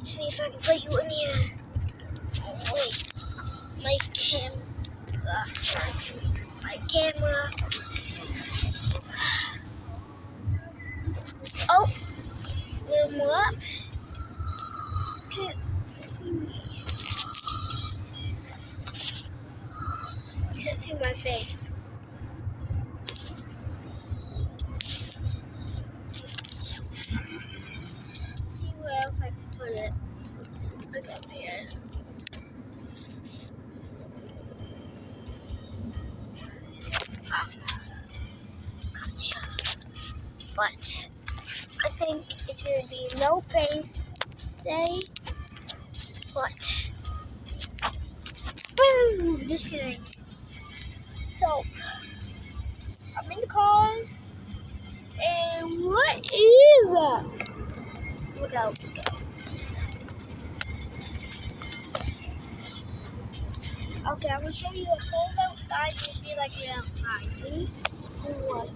see if I can put you in here. Oh, wait. My camera. Oh, little more up. Can't see me. Can't see my face. See where else I can put it. Look up here. Gotcha. But I think it's gonna be no face day. But boom! Just kidding. So I'm in the car, and what is that? Look out! Look out! Okay, I'm gonna show you a whole outside. You see like you're outside. 3, 2, 1.